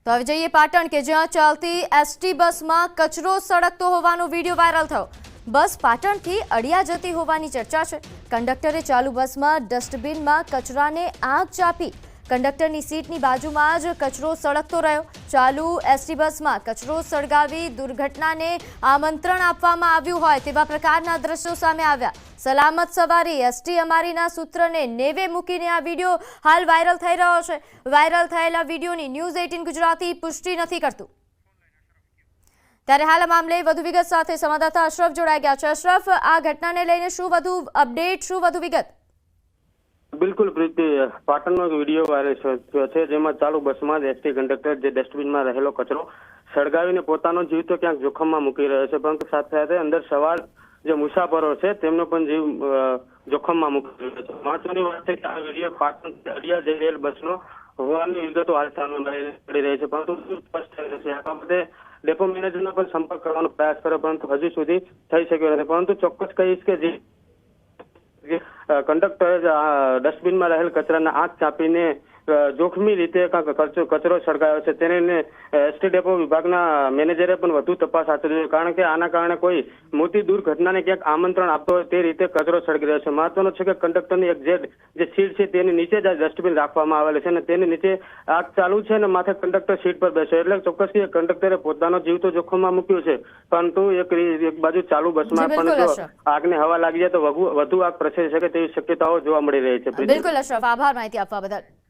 તો હવે જઈએ પાટણ કે જ્યાં ચાલતી એસટી બસમાં કચરો સળગતો હોવાનો વિડીયો વાયરલ થયો। બસ પાટણથી અડિયા જતી હોવાની ચર્ચા છે। કંડક્ટરે ચાલુ બસમાં ડસ્ટબિનમાં કચરાને આગ ચાપી। કંડક્ટરની સીટની બાજુમાં જ કચરો સળગતો રહ્યો। ચાલુ એસટી બસમાં કચરો સળગાવી દુર્ઘટનાને આમંત્રણ આપવામાં આવ્યું હોય તેવા પ્રકારના દ્રશ્યો સામે આવ્યા। સલામત સવારી એસટી અમારીના સૂત્રને નેવે મૂકીને આ વિડીયો હાલ વાયરલ થઈ રહ્યો છે। વાયરલ થયેલા વિડીયોની ન્યૂઝ 18 ગુજરાતી પુષ્ટિ નથી કરતું। ત્યારે હાલ મામલે વધુ વિગત સાથે સંવાદદાતા અશરફ જોડાઈ ગયા છે। અશરફ, આ ઘટનાને લઈને શું વધુ અપડેટ, શું વધુ વિગત? બિલકુલ પ્રીતિ, પાટણનો વિડીયો વાયરલ થયો છે જેમાં ચાલુ બસમાં એસટી કંડક્ટર જે ડસ્ટબિનમાં રહેલો કચરો સળગાવીને પોતાનો જીવ તો ક્યાંક જોખમમાં મૂકી રહ્યો છે, પરંતુ સાથે સાથે અંદર સવાર જે મુસાફરો છે તેમનો પણ જીવ જોખમમાં મૂકી રહ્યો છે। મહત્વની વાત છે કે આ વિડીયો પાટણ અડિયા જઈ રહેલ બસનો હોવાની વિગતો હાલ સામે મળી રહી છે, પરંતુ સ્પષ્ટ થઈ છે આ બાબતે ડેપો મેનેજરનો પણ સંપર્ક કરવાનો પ્રયાસ કર્યો, પરંતુ હજુ સુધી થઈ શક્યો નથી। પરંતુ ચોક્કસ કહીશ કે જે કંડક્ટરે ડસ્ટબિનમાં રહેલ કચરાને આગ ચાપીને જોખમી રીતે કચરો સળગાવ્યો છે, તેને એસટી ડેપો વિભાગના મેનેજરે પણ વધુ તપાસ હાથ ધરી, કારણ કે આના કારણે કોઈ મોટી દુર્ઘટનાને ક્યાંક આમંત્રણ આપતો હોય તે રીતે કચરો સળગી રહ્યો છે। મહત્વનું છે કે કંડક્ટરની એક્ઝેક્ટ જે સીટ છે તેની નીચે જ ડસ્ટબિન રાખવામાં આવેલું છે અને તેની નીચે આગ ચાલુ છે અને માથે કંડક્ટર સીટ પર બેસે, એટલે ચોક્કસ કંડક્ટરે પોતાનો જીવ તો જોખમમાં મૂક્યો છે, પરંતુ એક બાજુ ચાલુ બસમાં પણ જો આગને હવા લાગી જાય તો વધુ આગ પ્રસરી શકે તેવી શક્યતાઓ જોવા મળી રહી છે। બિલકુલ અશરફ, આભાર માહિતી આપવા બદલ।